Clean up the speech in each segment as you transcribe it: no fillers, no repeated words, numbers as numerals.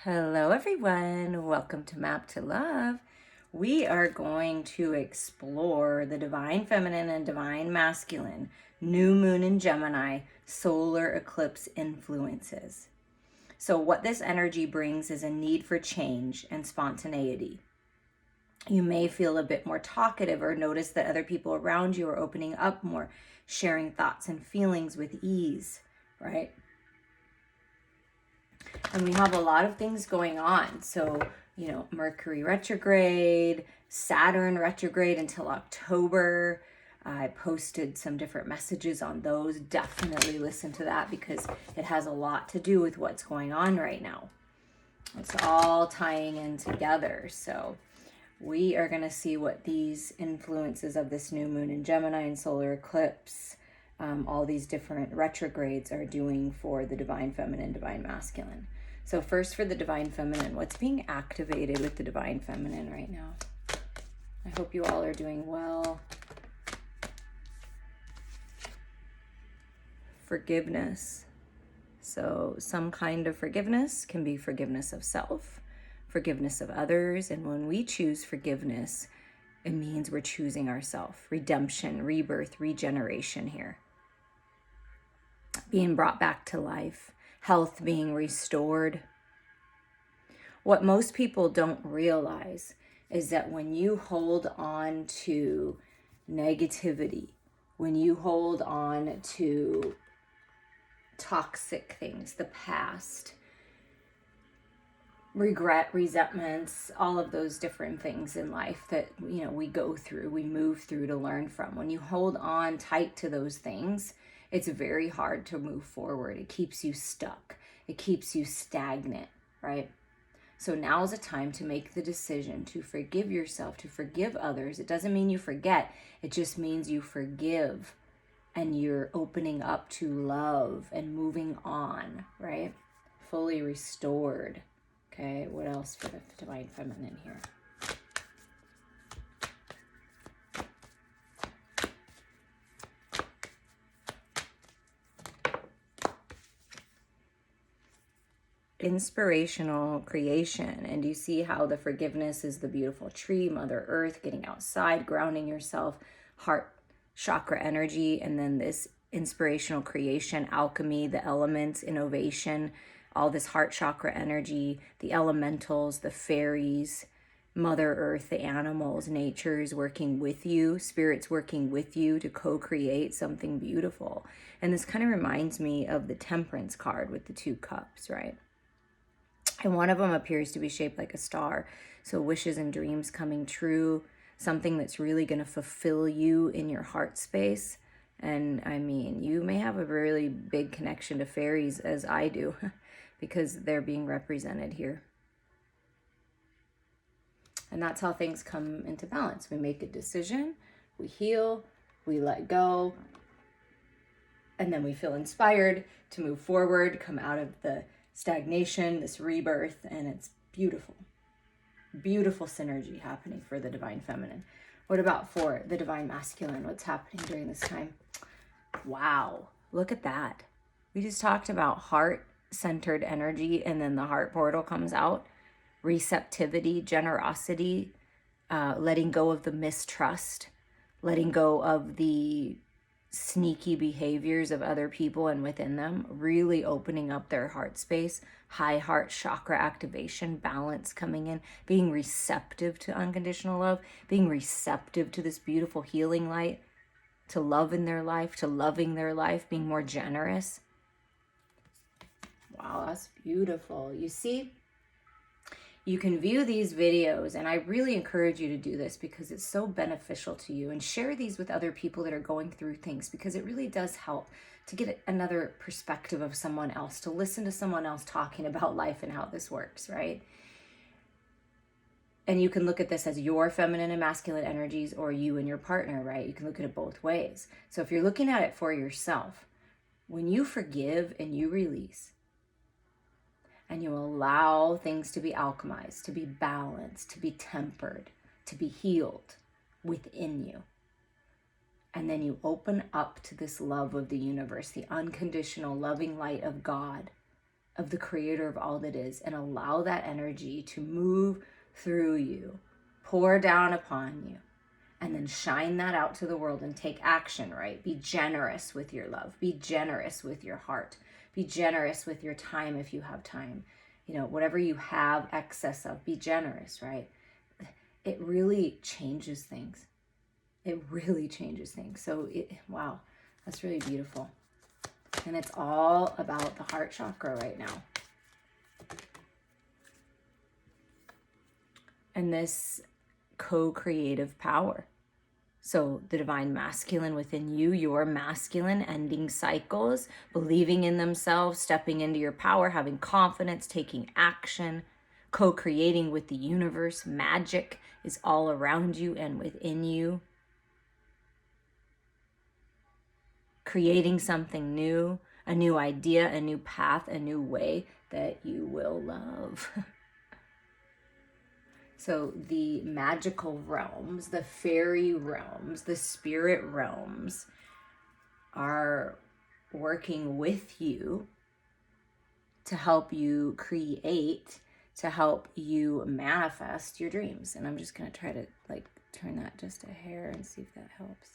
Hello everyone, welcome to Map to Love. We are going to explore the divine feminine and divine masculine, new moon in Gemini, solar eclipse influences. So what this energy brings is a need for change and spontaneity. You may feel a bit more talkative or notice that other people around you are opening up more, sharing thoughts and feelings with ease, right? And we have a lot of things going on. So, Mercury retrograde, Saturn retrograde until October. I posted some different messages on those. Definitely listen to that because it has a lot to do with what's going on right now. It's all tying in together. So we are going to see what these influences of this new moon in Gemini and solar eclipse, all these different retrogrades are doing for the divine feminine, divine masculine. So first for the divine feminine, what's being activated with the divine feminine right now? I hope you all are doing well. Forgiveness. So some kind of forgiveness can be forgiveness of self, forgiveness of others. And when we choose forgiveness, it means we're choosing ourselves. Redemption, rebirth, regeneration here. Being brought back to life, health being restored. What most people don't realize is that when you hold on to negativity, when you hold on to toxic things, the past, regret, resentments, all of those different things in life that, we go through, we move through to learn from. When you hold on tight to those things, it's very hard to move forward. It keeps you stuck. It keeps you stagnant, right? So now is a time to make the decision to forgive yourself, to forgive others. It doesn't mean you forget. It just means you forgive and you're opening up to love and moving on, right? Fully restored. Okay, what else for the divine feminine here? Inspirational creation. And you see how the forgiveness is the beautiful tree, Mother Earth, getting outside, grounding yourself, heart chakra energy, and then this inspirational creation, alchemy, the elements, innovation, all this heart chakra energy, the elementals, the fairies, Mother Earth, the animals, nature is working with you, spirits working with you to co-create something beautiful. And this kind of reminds me of the Temperance card with the 2 cups, right? And one of them appears to be shaped like a star. So wishes and dreams coming true, something that's really going to fulfill you in your heart space. And I mean, you may have a really big connection to fairies, as I do, because they're being represented here. And that's how things come into balance. We make a decision, we heal, we let go, and then we feel inspired to move forward, come out of the stagnation, this rebirth, and it's beautiful. Beautiful synergy happening for the divine feminine. What about for the divine masculine? What's happening during this time? Wow, look at that. We just talked about heart-centered energy, and then the heart portal comes out. Receptivity, generosity, letting go of the mistrust, letting go of the sneaky behaviors of other people and within them, really opening up their heart space, high heart chakra activation, balance coming in, being receptive to unconditional love, being receptive to this beautiful healing light, to love in their life, to loving their life, being more generous. Wow, that's beautiful. You see, you can view these videos, and I really encourage you to do this because it's so beneficial to you, and share these with other people that are going through things, because it really does help to get another perspective of someone else, to listen to someone else talking about life and how this works, right? And you can look at this as your feminine and masculine energies, or you and your partner, right? You can look at it both ways. So if you're looking at it for yourself, when you forgive and you release, and you allow things to be alchemized, to be balanced, to be tempered, to be healed within you. And then you open up to this love of the universe, the unconditional loving light of God, of the creator of all that is, and allow that energy to move through you, pour down upon you, and then shine that out to the world and take action, right? Be generous with your love. Be generous with your heart. Be generous with your time if you have time. You know, whatever you have excess of, be generous, right? It really changes things. It really changes things. So, wow, that's really beautiful. And it's all about the heart chakra right now. And this co-creative power. So the divine masculine within you, your masculine, ending cycles, believing in themselves, stepping into your power, having confidence, taking action, co-creating with the universe. Magic is all around you and within you. Creating something new, a new idea, a new path, a new way that you will love. So the magical realms, the fairy realms, the spirit realms are working with you to help you create, to help you manifest your dreams. And I'm just going to try to turn that just a hair and see if that helps.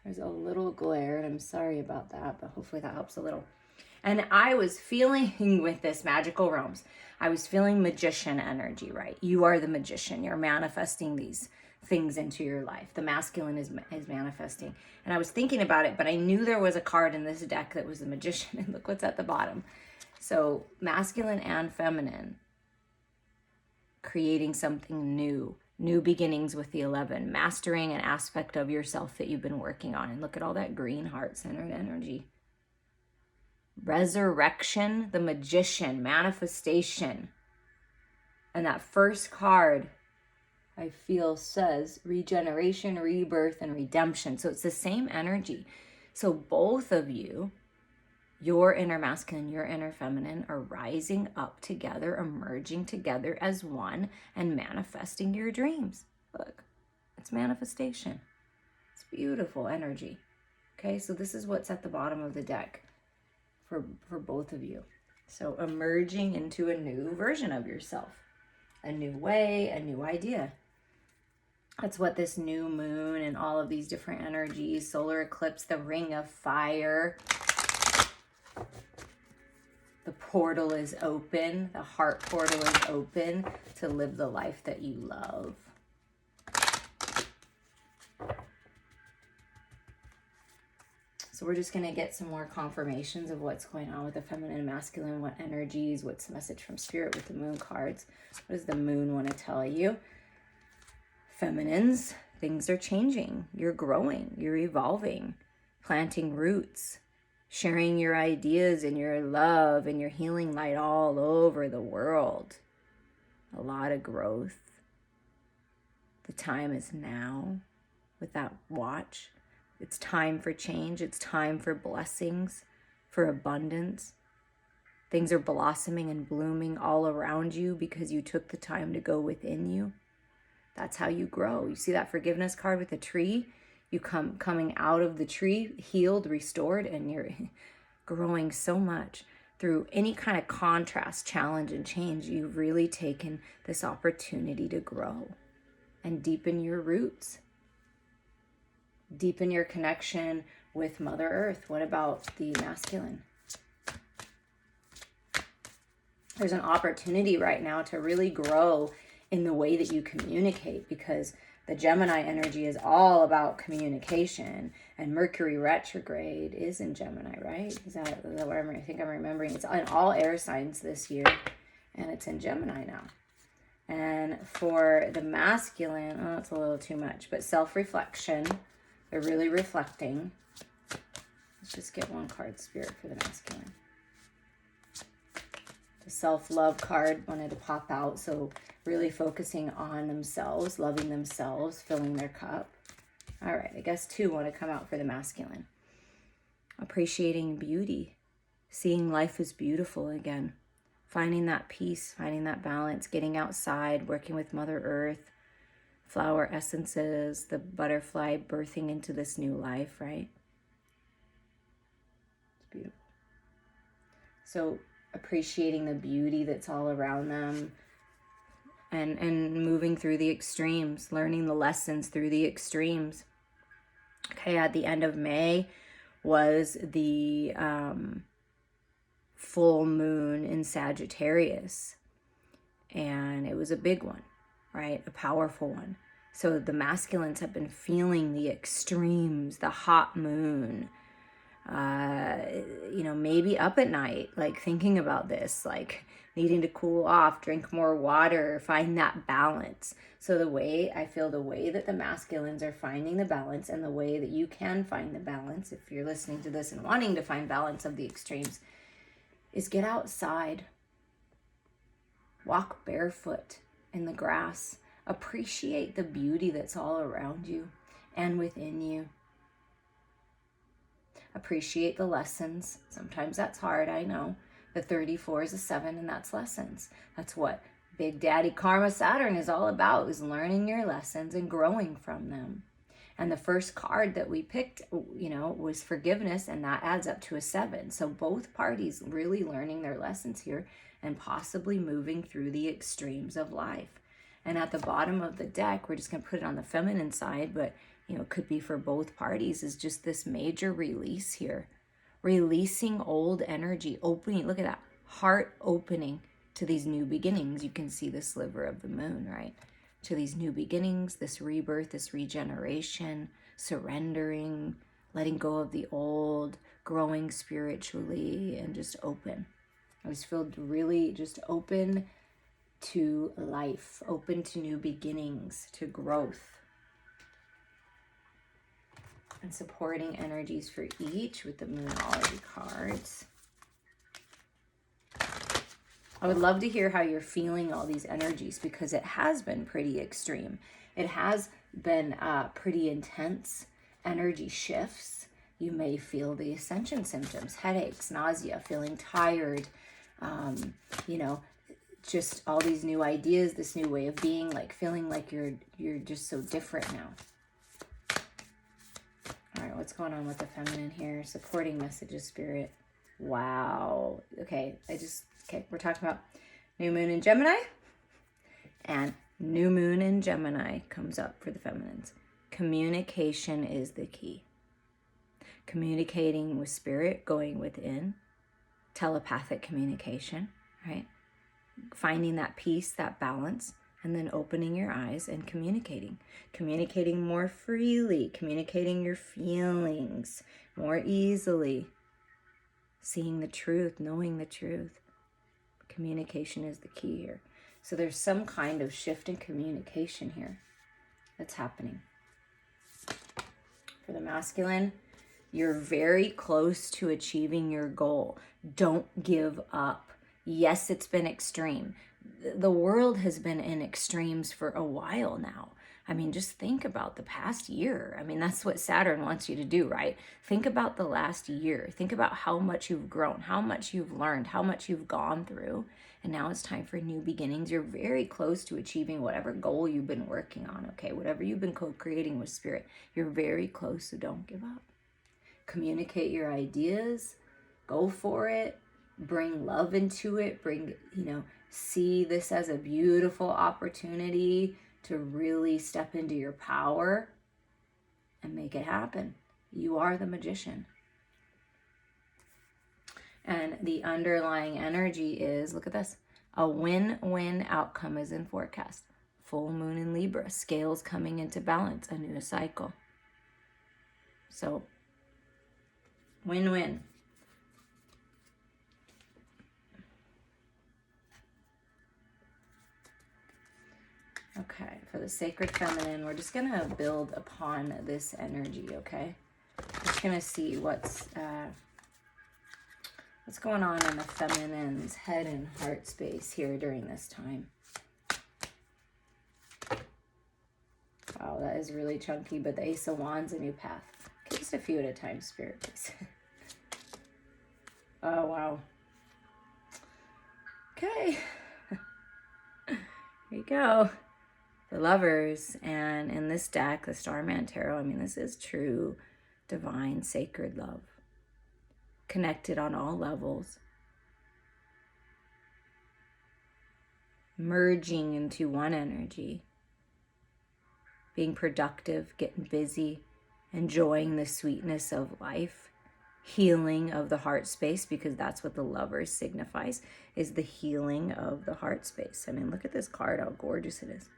There's a little glare, and I'm sorry about that, but hopefully that helps a little. And I was feeling with this magical realms, I was feeling magician energy, right? You are the magician. You're manifesting these things into your life. The masculine is manifesting. And I was thinking about it, but I knew there was a card in this deck that was the magician. And look what's at the bottom. So masculine and feminine, creating something new. New beginnings with the 11, mastering an aspect of yourself that you've been working on. And look at all that green heart-centered energy. Resurrection, the magician, manifestation. And that first card, I feel, says regeneration, rebirth, and redemption. So it's the same energy. So both of you, your inner masculine, your inner feminine, are rising up together, emerging together as one, and manifesting your dreams. Look, it's manifestation. It's beautiful energy. Okay, so this is what's at the bottom of the deck for both of you. So emerging into a new version of yourself, a new way, a new idea. That's what this new moon and all of these different energies, solar eclipse, the ring of fire, the portal is open, the heart portal is open to live the life that you love. So we're just going to get some more confirmations of what's going on with the feminine and masculine, what energies, what's the message from spirit with the moon cards. What does the moon want to tell you? Feminines, things are changing. You're growing, you're evolving, planting roots, sharing your ideas and your love and your healing light all over the world. A lot of growth. The time is now with that watch. It's time for change. It's time for blessings, for abundance. Things are blossoming and blooming all around you because you took the time to go within you. That's how you grow. You see that forgiveness card with the tree? You coming out of the tree, healed, restored, and you're growing so much through any kind of contrast, challenge, and change. You've really taken this opportunity to grow and deepen your roots. Deepen your connection with Mother Earth. What about the masculine? There's an opportunity right now to really grow in the way that you communicate, because the Gemini energy is all about communication, and Mercury retrograde is in Gemini, right? Is that what I think I'm remembering? It's in all air signs this year, and it's in Gemini now. And for the masculine, oh, it's a little too much, but self-reflection. They're really reflecting. Let's just get one card, Spirit, for the masculine. The self-love card wanted to pop out. So really focusing on themselves, loving themselves, filling their cup. All right, I guess two want to come out for the masculine. Appreciating beauty. Seeing life as beautiful again. Finding that peace, finding that balance, getting outside, working with Mother Earth. Flower essences, the butterfly birthing into this new life, right? It's beautiful. So appreciating the beauty that's all around them, and moving through the extremes, learning the lessons through the extremes. Okay, at the end of May was the full moon in Sagittarius, and it was a big one, right? A powerful one. So the masculines have been feeling the extremes, the hot moon, maybe up at night, like thinking about this, like needing to cool off, drink more water, find that balance. So the way that the masculines are finding the balance, and the way that you can find the balance, if you're listening to this and wanting to find balance of the extremes, is get outside, walk barefoot in the grass, appreciate the beauty that's all around you and within you. Appreciate the lessons. Sometimes that's hard, I know. The 34 is a 7, and that's lessons. That's what Big Daddy Karma Saturn is all about, is learning your lessons and growing from them. And the first card that we picked, was forgiveness, and that adds up to a 7. So both parties really learning their lessons here and possibly moving through the extremes of life. And at the bottom of the deck, we're just going to put it on the feminine side, but it could be for both parties, is just this major release here. Releasing old energy, opening, look at that, heart opening to these new beginnings. You can see the sliver of the moon, right? To these new beginnings, this rebirth, this regeneration, surrendering, letting go of the old, growing spiritually, and just open. I was feel really just open to life, open to new beginnings, to growth. And supporting energies for each with the Moonology cards. I would love to hear how you're feeling all these energies, because it has been pretty extreme. It has been pretty intense energy shifts. You may feel the ascension symptoms, headaches, nausea, feeling tired, just all these new ideas, this new way of being, like feeling like you're just so different now. All right, what's going on with the feminine here? Supporting messages, Spirit. Wow. Okay, we're talking about new moon in Gemini. And new moon in Gemini comes up for the feminines. Communication is the key. Communicating with Spirit, going within. Telepathic communication, right? Finding that peace, that balance. And then opening your eyes and communicating. Communicating more freely. Communicating your feelings more easily. Seeing the truth, knowing the truth. Communication is the key here. So there's some kind of shift in communication here that's happening. For the masculine, you're very close to achieving your goal. Don't give up. Yes, it's been extreme. The world has been in extremes for a while now. I mean, just think about the past year. I mean, that's what Saturn wants you to do, right? Think about the last year. Think about how much you've grown, how much you've learned, how much you've gone through. And now it's time for new beginnings. You're very close to achieving whatever goal you've been working on, okay? Whatever you've been co-creating with Spirit, you're very close, so don't give up. Communicate your ideas. Go for it. Bring love into it. See this as a beautiful opportunity to really step into your power and make it happen. You are the magician. And the underlying energy is, look at this, a win-win outcome is in forecast. Full moon in Libra, scales coming into balance, a new cycle. So, win-win. Okay, for the sacred feminine, we're just going to build upon this energy, okay? Just going to see what's going on in the feminine's head and heart space here during this time. Wow, that is really chunky, but the Ace of Wands, a new path. Okay, just a few at a time, Spirit, please. Oh, wow. Okay. Here you go. The Lovers, and in this deck, the Starman Tarot, I mean, this is true, divine, sacred love. Connected on all levels. merging into one energy, being productive, getting busy, enjoying the sweetness of life, healing of the heart space, because that's what the Lovers signifies, is the healing of the heart space. I mean, look at this card, how gorgeous it is.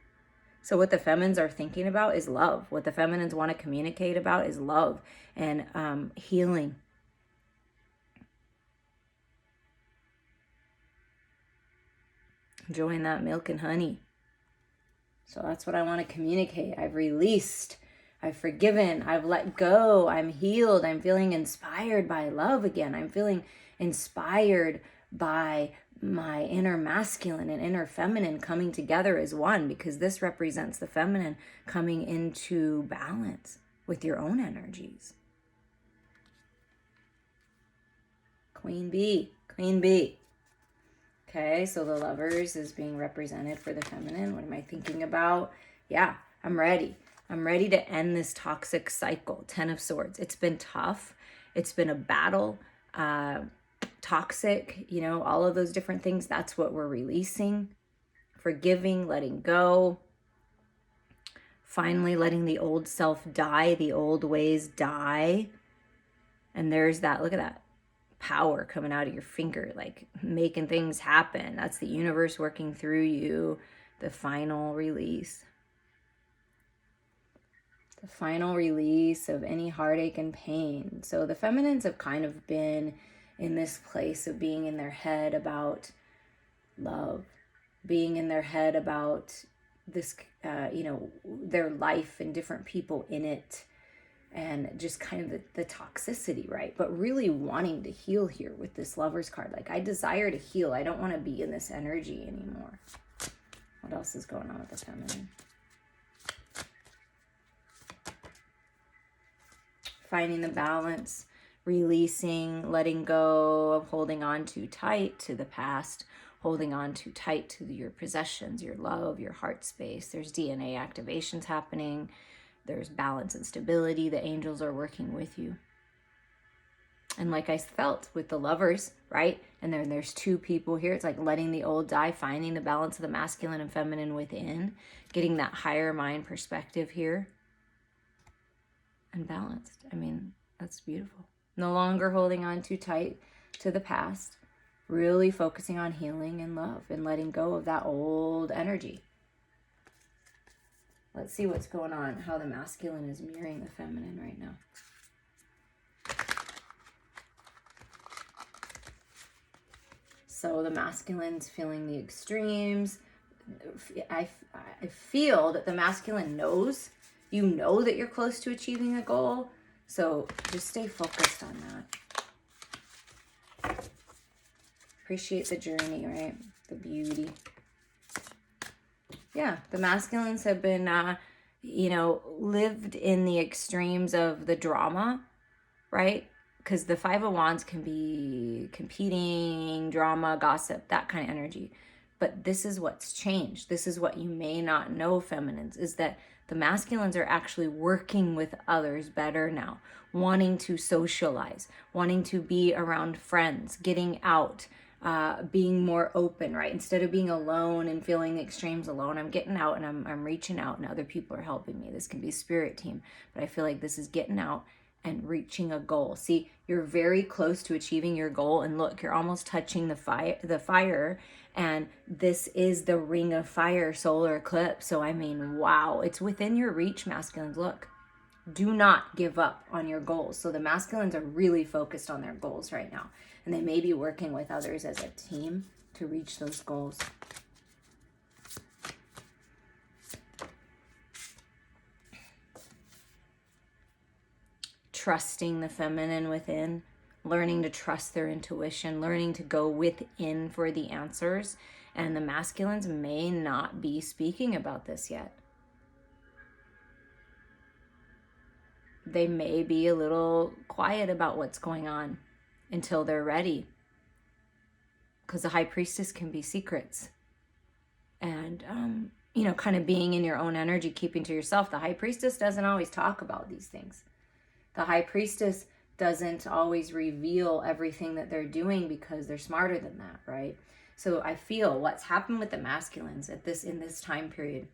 So what the feminines are thinking about is love. What the feminines want to communicate about is love and healing. Enjoying that milk and honey. So that's what I want to communicate. I've released, I've forgiven, I've let go, I'm healed, I'm feeling inspired by love again. I'm feeling inspired by my inner masculine and inner feminine coming together as one, because this represents the feminine coming into balance with your own energies. Queen bee, queen bee. Okay, so the Lovers is being represented for the feminine. What am I thinking about? Yeah, I'm ready. I'm ready to end this toxic cycle. 10 of Swords. It's been tough. It's been a battle. Toxic, you know, all of those different things. That's what we're releasing. Forgiving, letting go. Finally letting the old self die, the old ways die. And there's that, look at that. Power coming out of your finger, like making things happen. That's the universe working through you. The final release. The final release of any heartache and pain. So the feminines have kind of been in this place of being in their head about love, being in their head about this, their life and different people in it. And just kind of the toxicity, right? But really wanting to heal here with this Lovers card. Like, I desire to heal. I don't want to be in this energy anymore. What else is going on with the feminine? Finding the balance, releasing, letting go of holding on too tight to the past, holding on too tight to your possessions, your love, your heart space. There's DNA activations happening. There's balance and stability. The angels are working with you. And like I felt with the Lovers, right? And then there's two people here. It's like letting the old die, finding the balance of the masculine and feminine within, getting that higher mind perspective here. And balanced. I mean, that's beautiful. No longer holding on too tight to the past. Really focusing on healing and love and letting go of that old energy. Let's see what's going on, how the masculine is mirroring the feminine right now. So the masculine's feeling the extremes. I feel that the masculine knows, you know that you're close to achieving a goal. So just stay focused on that. Appreciate the journey, right? The beauty. Yeah, the masculines have been, lived in the extremes of the drama, right? Because the Five of Wands can be competing, drama, gossip, that kind of energy. But this is what's changed. This is what you may not know, feminines, is that the masculines are actually working with others better now, wanting to socialize, wanting to be around friends, getting out, being more open, right? Instead of being alone and feeling the extremes alone, I'm getting out and I'm reaching out and other people are helping me. This can be spirit team, but I feel like this is getting out and reaching a goal. See, you're very close to achieving your goal, and look, you're almost touching the fire, and this is the Ring of Fire solar eclipse. So I mean, wow, it's within your reach, masculines. Look, do not give up on your goals. So the masculines are really focused on their goals right now, and they may be working with others as a team to reach those goals. Trusting the feminine within, learning to trust their intuition, learning to go within for the answers. And the masculines may not be speaking about this yet. They may be a little quiet about what's going on until they're ready. Because the High Priestess can be secrets. And, kind of being in your own energy, keeping to yourself. The High Priestess doesn't always talk about these things. The High Priestess doesn't always reveal everything that they're doing because they're smarter than that, right? So I feel what's happened with the masculines in this time period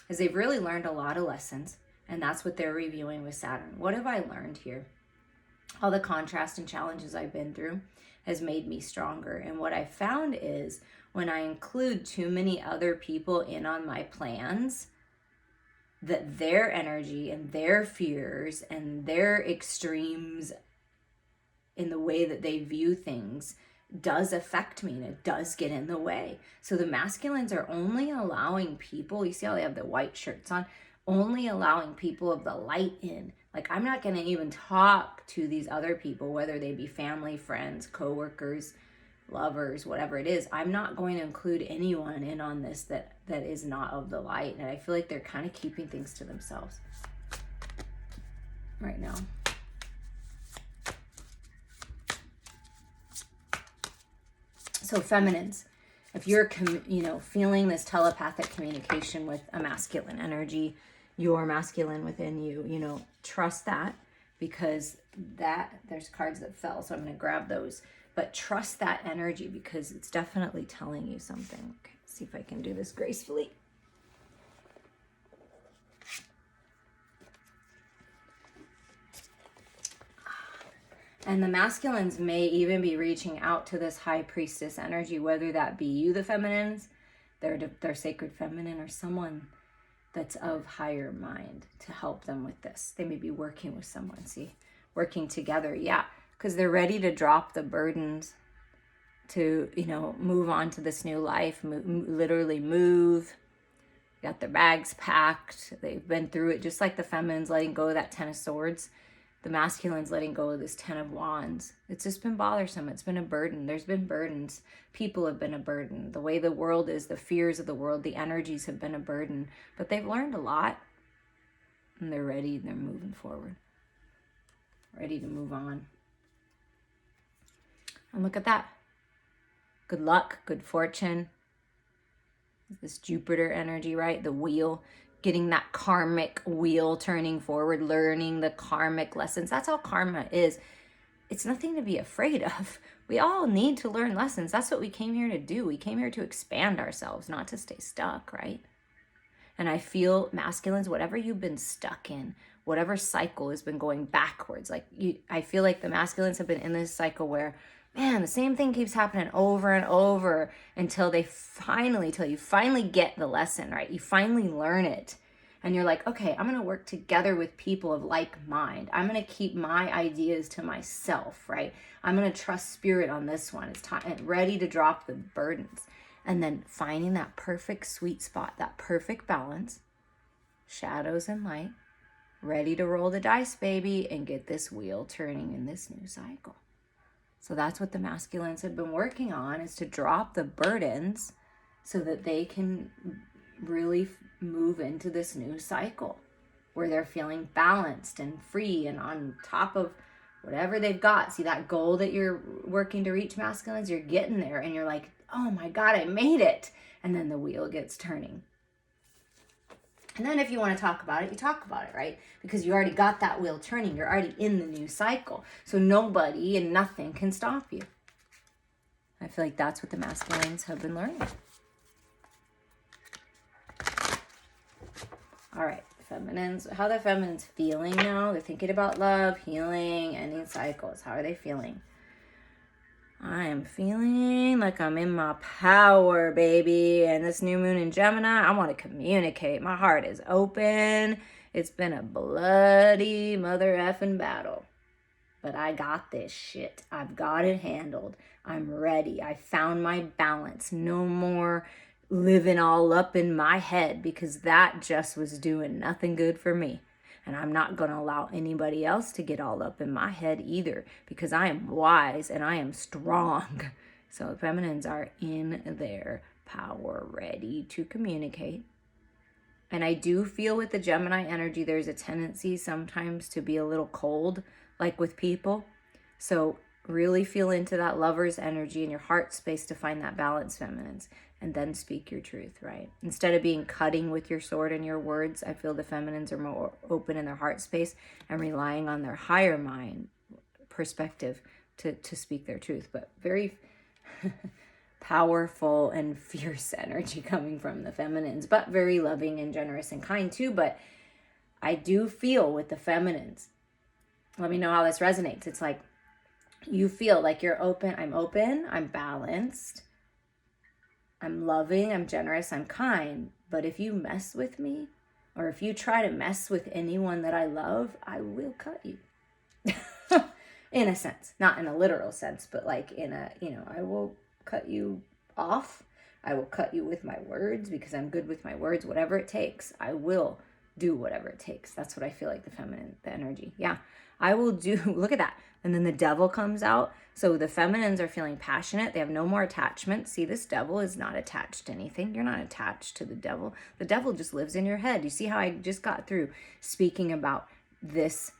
is they've really learned a lot of lessons, and that's what they're reviewing with Saturn. What have I learned here? All the contrast and challenges I've been through has made me stronger. And what I found is when I include too many other people in on my plans, that their energy and their fears and their extremes in the way that they view things does affect me, and it does get in the way. So the masculines are only allowing people, you see how they have the white shirts on, only allowing people of the light in. Like, I'm not going to even talk to these other people, whether they be family, friends, coworkers, lovers, whatever it is. I'm not going to include anyone in on this that is not of the light. And I feel like they're kind of keeping things to themselves right now. So feminines, if you're feeling this telepathic communication with a masculine energy, your masculine within you, trust that, because there's cards that fell, so I'm going to grab those. But trust that energy, because it's definitely telling you something. Okay, let's see if I can do this gracefully. And the masculines may even be reaching out to this high priestess energy, whether that be you, the feminines, their sacred feminine, or someone that's of higher mind to help them with this. They may be working with someone, working together. Yeah, because they're ready to drop the burdens to, move on to this new life, literally move. Got their bags packed. They've been through it, just like the feminines letting go of that 10 of swords. The masculine's letting go of this 10 of wands. It's just been bothersome. It's been a burden. There's been burdens. People have been a burden. The way the world is, the fears of the world, the energies have been a burden. But they've learned a lot. And they're ready. They're moving forward. Ready to move on. And look at that. Good luck, good fortune. This Jupiter energy, right? The wheel. Getting that karmic wheel turning forward, learning the karmic lessons. That's all karma is. It's nothing to be afraid of. We all need to learn lessons. That's what we came here to do. We came here to expand ourselves, not to stay stuck, right? And I feel masculines, whatever you've been stuck in, whatever cycle has been going backwards, I feel like the masculines have been in this cycle where, man, the same thing keeps happening over and over until you finally get the lesson, right? You finally learn it. And you're like, okay, I'm going to work together with people of like mind. I'm going to keep my ideas to myself, right? I'm going to trust spirit on this one. It's time, ready to drop the burdens. And then finding that perfect sweet spot, that perfect balance, shadows and light, ready to roll the dice, baby, and get this wheel turning in this new cycle. So that's what the masculines have been working on, is to drop the burdens so that they can really move into this new cycle where they're feeling balanced and free and on top of whatever they've got. See that goal that you're working to reach, masculines? You're getting there and you're like, oh my God, I made it. And then the wheel gets turning. And then if you want to talk about it, you talk about it, right? Because you already got that wheel turning. You're already in the new cycle. So nobody and nothing can stop you. I feel like that's what the masculines have been learning. All right, feminines. How are the feminines feeling now? They're thinking about love, healing, ending cycles. How are they feeling? I am feeling like I'm in my power, baby. And this new moon in Gemini, I want to communicate. My heart is open. It's been a bloody mother effing battle. But I got this shit. I've got it handled. I'm ready. I found my balance. No more living all up in my head, because that just was doing nothing good for me. And I'm not going to allow anybody else to get all up in my head either, because I am wise and I am strong. So feminines are in their power, ready to communicate. And I do feel with the Gemini energy, there's a tendency sometimes to be a little cold, like with people. So really feel into that lover's energy in your heart space to find that balance, feminines. And then speak your truth, right? Instead of being cutting with your sword and your words, I feel the feminines are more open in their heart space and relying on their higher mind perspective to speak their truth. But powerful and fierce energy coming from the feminines, but very loving and generous and kind too. But I do feel with the feminines, let me know how this resonates. It's like you feel like you're open, I'm balanced, I'm loving, I'm generous, I'm kind. But if you mess with me, or if you try to mess with anyone that I love, I will cut you. In a sense, not in a literal sense, but like in a, I will cut you off. I will cut you with my words because I'm good with my words. Whatever it takes, I will do whatever it takes. That's what I feel like the energy. Yeah, I will do, look at that. And then the devil comes out. So the feminines are feeling passionate. They have no more attachment. See, this devil is not attached to anything. You're not attached to the devil. The devil just lives in your head. You see how I just got through speaking about this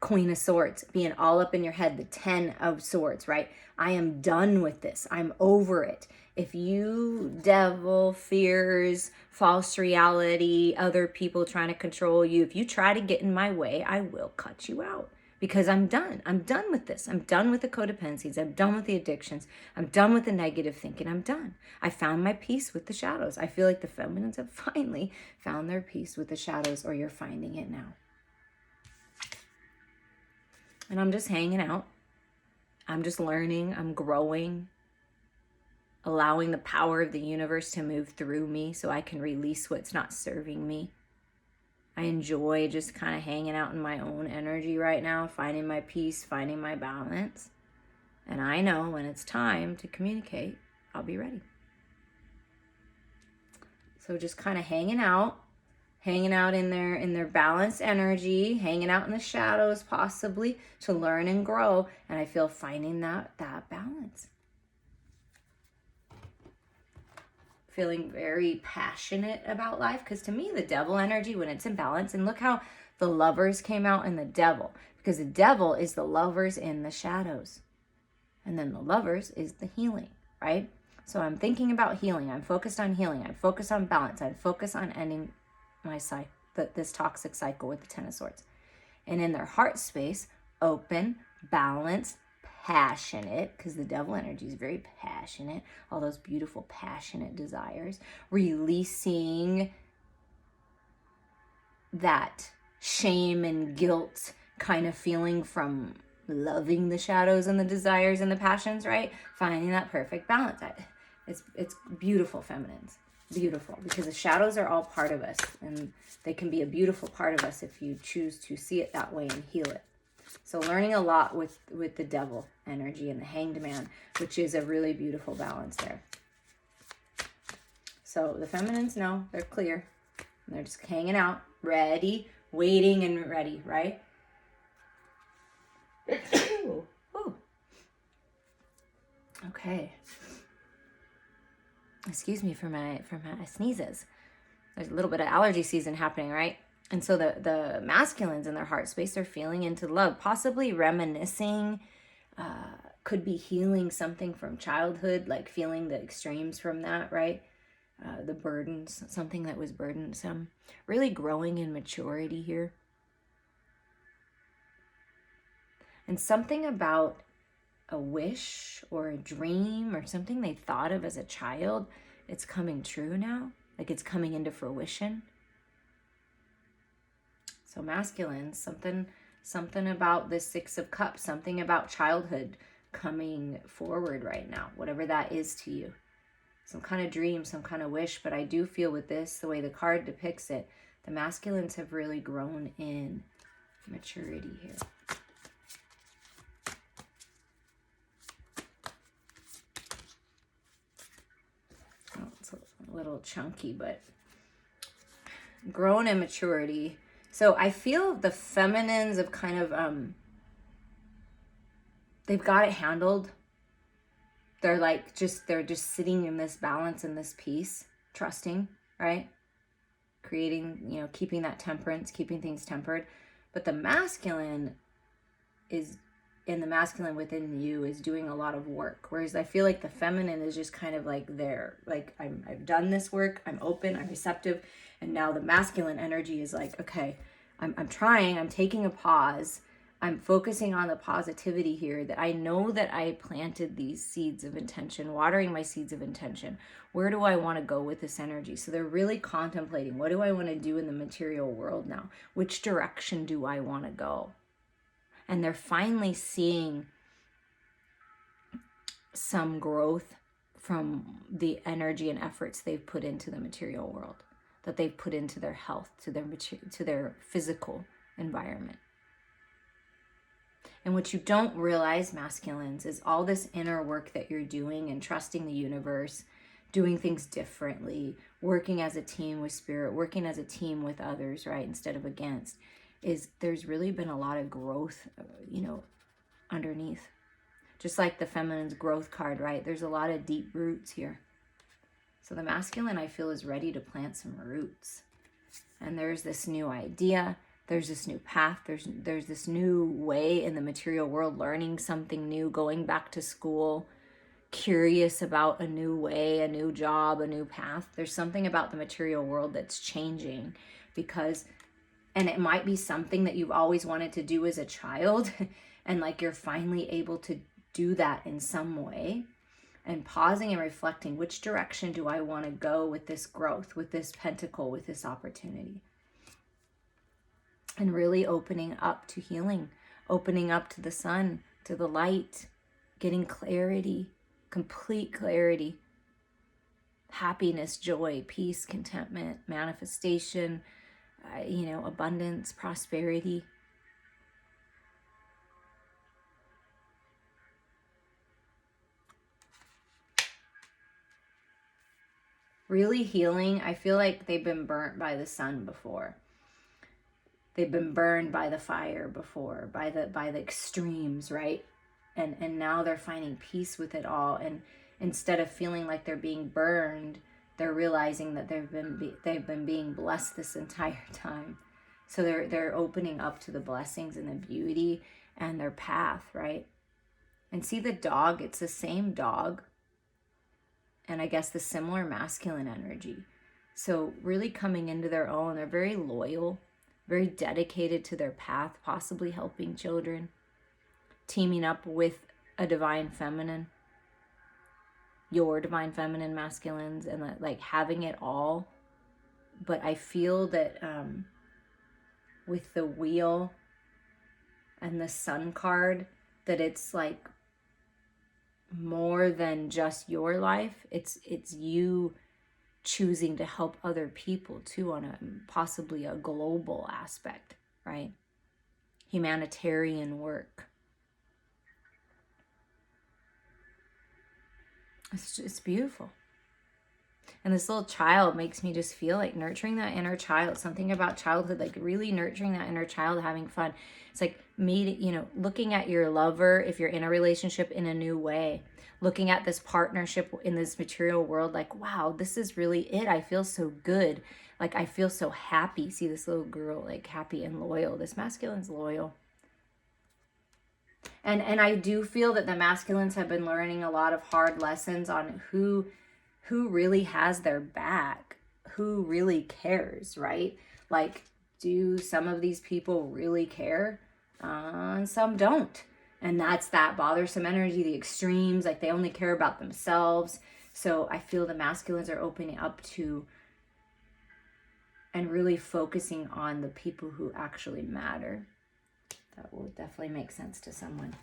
Queen of Swords being all up in your head, the 10 of Swords, right? I am done with this. I'm over it. If you, devil, fears, false reality, other people trying to control you, if you try to get in my way, I will cut you out because I'm done. I'm done with this. I'm done with the codependencies. I'm done with the addictions. I'm done with the negative thinking. I'm done. I found my peace with the shadows. I feel like the feminines have finally found their peace with the shadows, or you're finding it now. And I'm just hanging out. I'm just learning. I'm growing. Allowing the power of the universe to move through me so I can release what's not serving me. I enjoy just kind of hanging out in my own energy right now, finding my peace, finding my balance. And I know when it's time to communicate, I'll be ready. So just kind of hanging out in their balanced energy, hanging out in the shadows possibly to learn and grow. And I feel finding that balance. Feeling very passionate about life, because to me, the devil energy, when it's in balance, and look how the lovers came out in the devil, because the devil is the lovers in the shadows. And then the lovers is the healing, right? So I'm thinking about healing. I'm focused on healing. I'm focused on balance. I'm focused on ending this toxic cycle with the 10 of Swords. And in their heart space, open, balanced, passionate, because the devil energy is very passionate, all those beautiful passionate desires, releasing that shame and guilt kind of feeling from loving the shadows and the desires and the passions, right? Finding that perfect balance. It's beautiful, feminines. Beautiful, because the shadows are all part of us, and they can be a beautiful part of us if you choose to see it that way and heal it. So learning a lot with the devil energy and the hanged man, which is a really beautiful balance there. So the feminines know, they're clear. And they're just hanging out, ready, waiting and ready, right? Ooh. Okay. Excuse me for my sneezes. There's a little bit of allergy season happening, right? And so the masculines in their heart space are feeling into love, possibly reminiscing, could be healing something from childhood, like feeling the extremes from that, right? The burdens, something that was burdensome, really growing in maturity here. And something about a wish or a dream or something they thought of as a child, it's coming true now, like it's coming into fruition. So masculines, something about this 6 of Cups, something about childhood coming forward right now, whatever that is to you. Some kind of dream, some kind of wish, but I do feel with this, the way the card depicts it, the masculines have really grown in maturity here. Oh, it's a little chunky, but grown in maturity. So I feel the feminines have kind of, they've got it handled. They're just sitting in this balance and this peace, trusting, right? Creating, keeping that temperance, keeping things tempered. But the masculine within you is doing a lot of work. Whereas I feel like the feminine is just kind of like there, like I've done this work, I'm open, I'm receptive. And now the masculine energy is like, okay, I'm trying, I'm taking a pause. I'm focusing on the positivity here, that I know that I planted these seeds of intention, watering my seeds of intention. Where do I want to go with this energy? So they're really contemplating, what do I want to do in the material world now? Which direction do I want to go? And they're finally seeing some growth from the energy and efforts they've put into the material world, that they've put into their health, to their physical environment. And what you don't realize, masculines, is all this inner work that you're doing and trusting the universe, doing things differently, working as a team with spirit, working as a team with others, right, instead of against, is there's really been a lot of growth, underneath. Just like the feminine's growth card, right? There's a lot of deep roots here. So the masculine, I feel, is ready to plant some roots. And there's this new idea. There's this new path. There's this new way in the material world, learning something new, going back to school, curious about a new way, a new job, a new path. There's something about the material world that's changing and it might be something that you've always wanted to do as a child. And like you're finally able to do that in some way, and pausing and reflecting, which direction do I want to go with this growth, with this pentacle, with this opportunity? And really opening up to healing, opening up to the sun, to the light, getting clarity, complete clarity, happiness, joy, peace, contentment, manifestation, abundance, prosperity. Really healing. I feel like they've been burnt by the sun before. They've been burned by the fire before, by the extremes, right? And now they're finding peace with it all. And instead of feeling like they're being burned, they're realizing that they've been being blessed this entire time. So they're opening up to the blessings and the beauty and their path, right? And see the dog, it's the same dog. And I guess the similar masculine energy. So really coming into their own. They're very loyal, very dedicated to their path, possibly helping children, teaming up with a divine feminine, your divine feminine masculines, and like having it all. But I feel that with the wheel and the sun card, that it's like more than just your life. It's you choosing to help other people too, on a possibly a global aspect, right? Humanitarian work. It's beautiful. And this little child makes me just feel like nurturing that inner child, something about childhood, like really nurturing that inner child, having fun. It's like looking at your lover, if you're in a relationship, in a new way, looking at this partnership in this material world, like, wow, this is really it. I feel so good. Like, I feel so happy. See this little girl, like happy and loyal. This masculine's loyal. And I do feel that the masculines have been learning a lot of hard lessons on who really has their back, who really cares, right? Like, do some of these people really care? And some don't. And that's that bothersome energy, the extremes, like they only care about themselves. So I feel the masculines are opening up to and really focusing on the people who actually matter. That will definitely make sense to someone.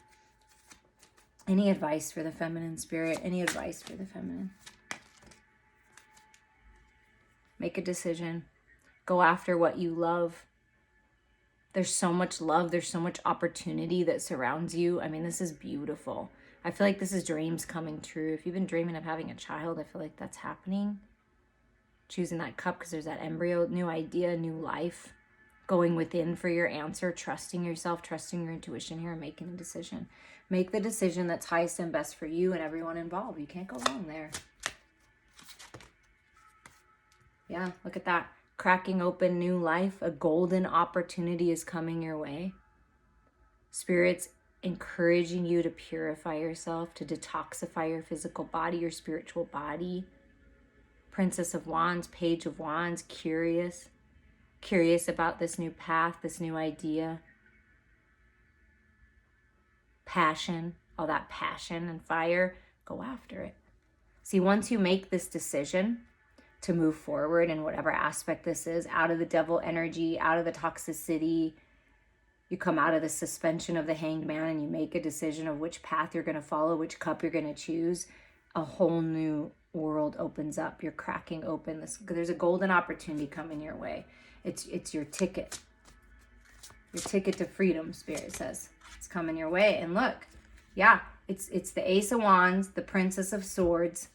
Any advice for the feminine spirit? Any advice for the feminine? Make a decision. Go after what you love. There's so much love. There's so much opportunity that surrounds you. I mean, this is beautiful. I feel like this is dreams coming true. If you've been dreaming of having a child, I feel like that's happening. Choosing that cup because there's that embryo, new idea, new life. Going within for your answer, trusting yourself, trusting your intuition here, and making a decision. Make the decision that's highest and best for you and everyone involved. You can't go wrong there. Yeah, look at that. Cracking open new life. A golden opportunity is coming your way. Spirit's encouraging you to purify yourself, to detoxify your physical body, your spiritual body. Princess of Wands, Page of Wands, curious about this new path, this new idea. passion, all that passion and fire, go after it. See, once you make this decision to move forward in whatever aspect this is, out of the devil energy, out of the toxicity, you come out of the suspension of the hanged man and you make a decision of which path you're going to follow, which cup you're going to choose, a whole new world opens up. You're cracking open. There's a golden opportunity coming your way. It's your ticket. Your ticket to freedom, Spirit says. It's coming your way. And look, yeah, it's the Ace of Wands, the Princess of Swords.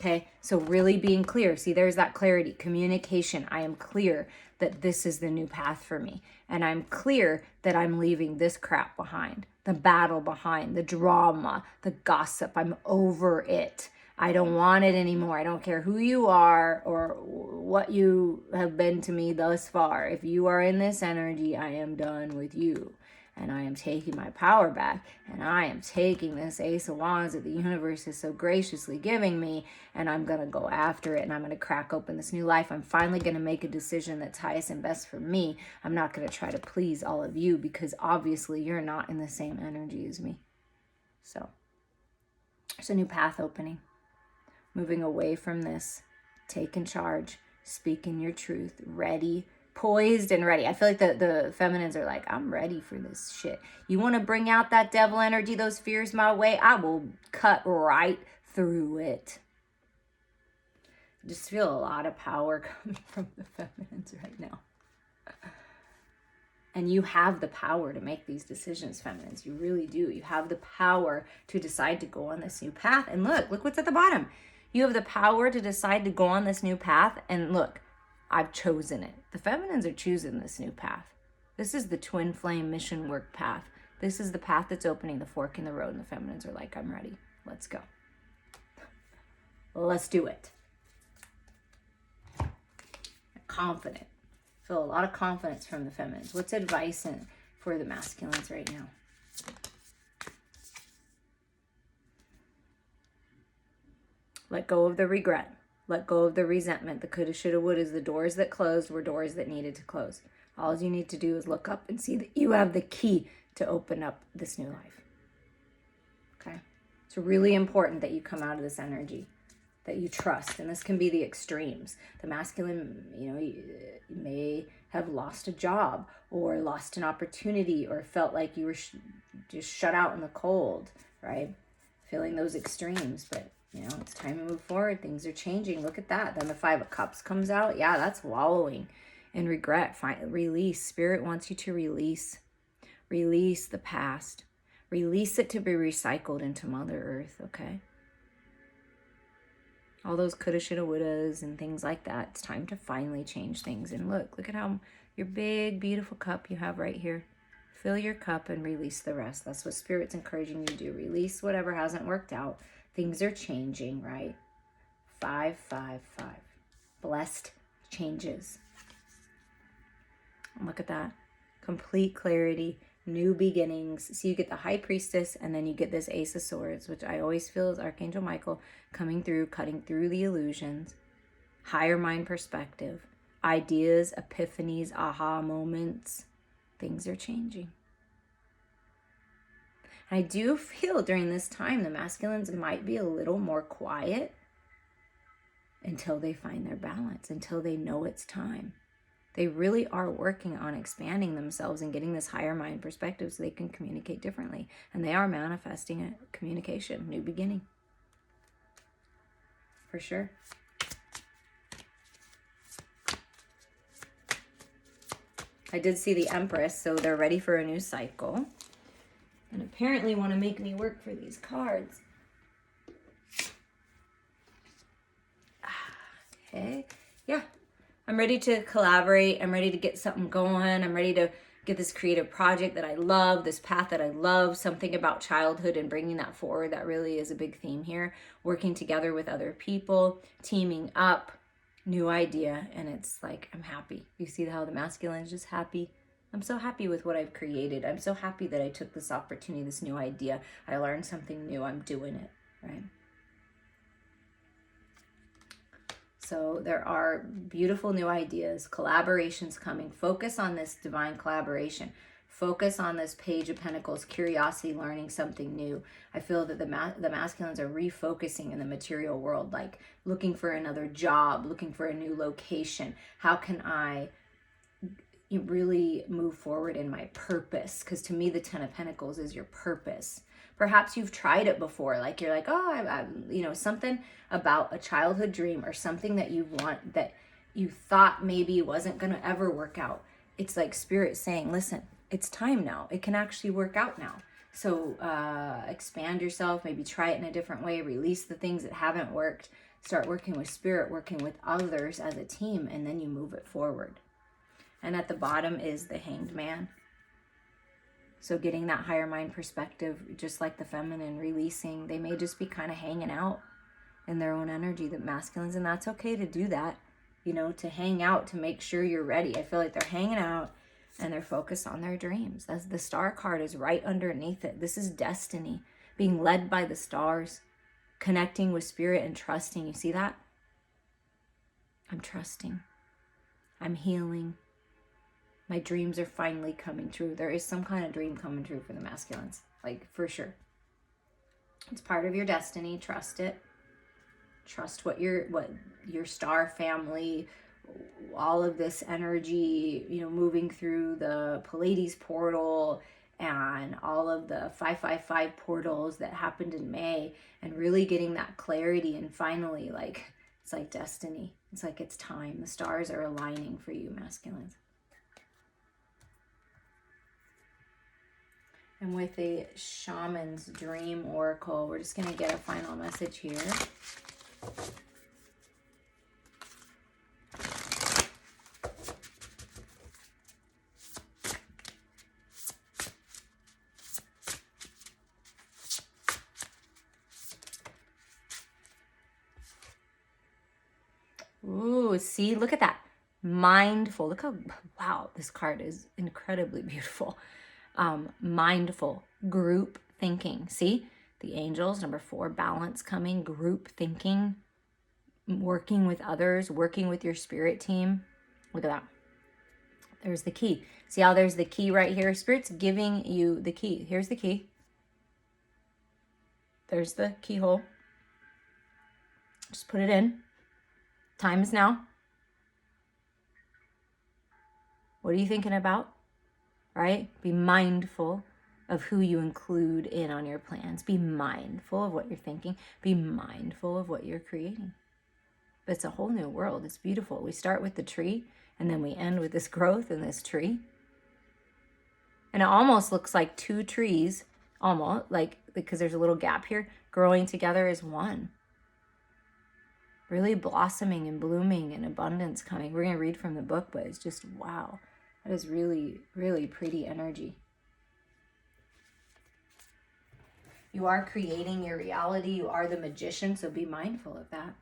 Okay, so really being clear. See, there's that clarity, communication. I am clear that this is the new path for me. And I'm clear that I'm leaving this crap behind, the battle behind, the drama, the gossip. I'm over it. I don't want it anymore. I don't care who you are or what you have been to me thus far. If you are in this energy, I am done with you. And I am taking my power back, and I am taking this Ace of Wands that the universe is so graciously giving me, and I'm going to go after it, and I'm going to crack open this new life. I'm finally going to make a decision that's highest and best for me. I'm not going to try to please all of you, because obviously you're not in the same energy as me. So there's a new path opening, moving away from this, taking charge, speaking your truth, ready, poised and ready. I feel like the feminines are like, I'm ready for this shit. You want to bring out that devil energy, those fears my way? I will cut right through it. I just feel a lot of power coming from the feminines right now. And you have the power to make these decisions, feminines. You really do. You have the power to decide to go on this new path. And look what's at the bottom. You have the power to decide to go on this new path. And look, I've chosen it. The feminines are choosing this new path. This is the twin flame mission work path. This is the path that's opening the fork in the road. And the feminines are like, I'm ready. Let's go. Let's do it. Confident. Feel a lot of confidence from the feminines. What's advice for the masculines right now? Let go of the regret. Let go of the resentment. The coulda, shoulda, wouldas. The doors that closed were doors that needed to close. All you need to do is look up and see that you have the key to open up this new life. Okay? It's really important that you come out of this energy, that you trust. And this can be the extremes. The masculine, you may have lost a job or lost an opportunity or felt like you were just shut out in the cold, right? Feeling those extremes, but it's time to move forward. Things are changing. Look at that. Then the Five of Cups comes out. Yeah, that's wallowing in regret. Release. Spirit wants you to release. Release the past. Release it to be recycled into Mother Earth, okay? All those coulda, shoulda, wouldas and things like that. It's time to finally change things. And look at how your big, beautiful cup you have right here. Fill your cup and release the rest. That's what Spirit's encouraging you to do. Release whatever hasn't worked out. Things are changing, right? 5, 5, 5. Blessed changes. Look at that. Complete clarity, new beginnings. So you get the High Priestess, and then you get this Ace of Swords, which I always feel is Archangel Michael coming through, cutting through the illusions. Higher mind perspective. Ideas, epiphanies, aha moments. Things are changing. I do feel during this time the masculines might be a little more quiet until they find their balance, until they know it's time. They really are working on expanding themselves and getting this higher mind perspective so they can communicate differently. And they are manifesting a communication, new beginning. For sure. I did see the Empress, so they're ready for a new cycle. And apparently want to make me work for these cards. Okay. Yeah. I'm ready to collaborate. I'm ready to get something going. I'm ready to get this creative project that I love, this path that I love, something about childhood and bringing that forward. That really is a big theme here. Working together with other people, teaming up, new idea. And it's like, I'm happy. You see how the masculine is just happy? I'm so happy with what I've created. I'm so happy that I took this opportunity, this new idea. I learned something new. I'm doing it, right? So there are beautiful new ideas, collaborations coming. Focus on this divine collaboration. Focus on this Page of Pentacles, curiosity, learning something new. I feel that the masculines are refocusing in the material world, like looking for another job, looking for a new location. How can I really move forward in my purpose? Because to me, the Ten of Pentacles is your purpose. Perhaps you've tried it before, like you're like, oh, something about a childhood dream or something that you want that you thought maybe wasn't going to ever work out. It's like Spirit saying, listen, it's time now. It can actually work out now. So expand yourself, maybe try it in a different way, release the things that haven't worked, start working with Spirit, working with others as a team, and then you move it forward. And at the bottom is the Hanged Man. So getting that higher mind perspective, just like the feminine, releasing. They may just be kind of hanging out in their own energy, the masculines, and that's okay to do that, to hang out, to make sure you're ready. I feel like they're hanging out and they're focused on their dreams. That's the Star card is right underneath it. This is destiny, being led by the stars, connecting with Spirit and trusting. You see that? I'm trusting. I'm healing. My dreams are finally coming true. There is some kind of dream coming true for the masculines, like for sure. It's part of your destiny. Trust it. Trust what your star family, all of this energy, moving through the Pleiades portal and all of the 555 portals that happened in May, and really getting that clarity. And finally, it's like destiny. It's like it's time. The stars are aligning for you, masculines. And with a Shaman's Dream Oracle, we're just going to get a final message here. Ooh, see, look at that. Mindful. Look how, wow, this card is incredibly beautiful. Mindful, group thinking. See, the angels, number 4, balance coming, group thinking, working with others, working with your spirit team. Look at that. There's the key. See how there's the key right here? Spirit's giving you the key. Here's the key. There's the keyhole. Just put it in. Time is now. What are you thinking about? Right? Be mindful of who you include in on your plans. Be mindful of what you're thinking. Be mindful of what you're creating. It's a whole new world. It's beautiful. We start with the tree, and then we end with this growth in this tree. And it almost looks like 2 trees, almost, because there's a little gap here, growing together as one. Really blossoming and blooming and abundance coming. We're going to read from the book, but it's just, wow. That is really, really pretty energy. You are creating your reality. You are the magician, so be mindful of that.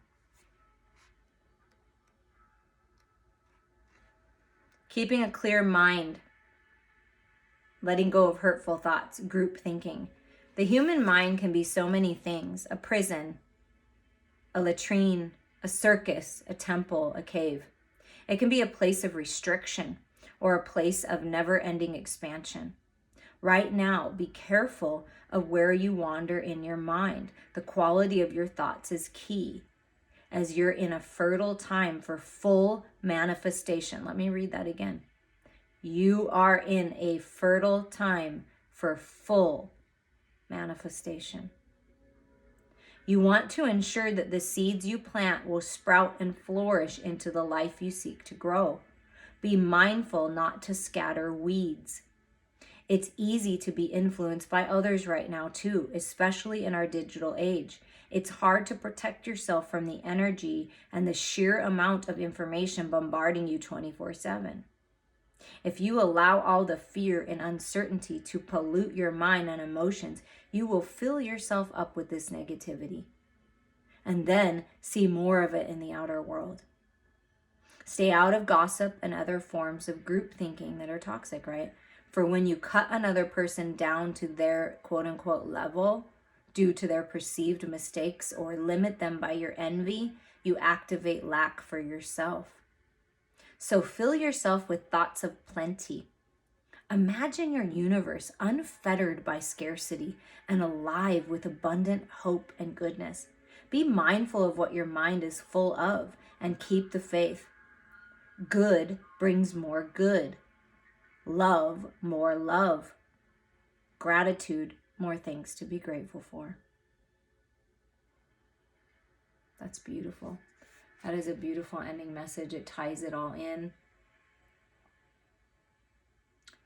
Keeping a clear mind. Letting go of hurtful thoughts. Group thinking. The human mind can be so many things. A prison, a latrine, a circus, a temple, a cave. It can be a place of restriction or a place of never-ending expansion. Right now, be careful of where you wander in your mind. The quality of your thoughts is key as you're in a fertile time for full manifestation. Let me read that again. You are in a fertile time for full manifestation. You want to ensure that the seeds you plant will sprout and flourish into the life you seek to grow. Be mindful not to scatter weeds. It's easy to be influenced by others right now too, especially in our digital age. It's hard to protect yourself from the energy and the sheer amount of information bombarding you 24/7. If you allow all the fear and uncertainty to pollute your mind and emotions, you will fill yourself up with this negativity and then see more of it in the outer world. Stay out of gossip and other forms of group thinking that are toxic, right? For when you cut another person down to their quote-unquote level due to their perceived mistakes or limit them by your envy, you activate lack for yourself. So fill yourself with thoughts of plenty, Imagine your universe unfettered by scarcity and alive with abundant hope and goodness. Be mindful of what your mind is full of and keep the faith. Good brings more good. Love, more love. Gratitude, more things to be grateful for. That's beautiful. That is a beautiful ending message. It ties it all in.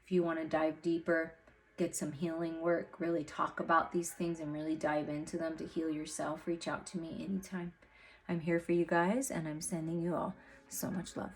If you want to dive deeper, get some healing work, really talk about these things and really dive into them to heal yourself, reach out to me anytime. I'm here for you guys, and I'm sending you all so much love.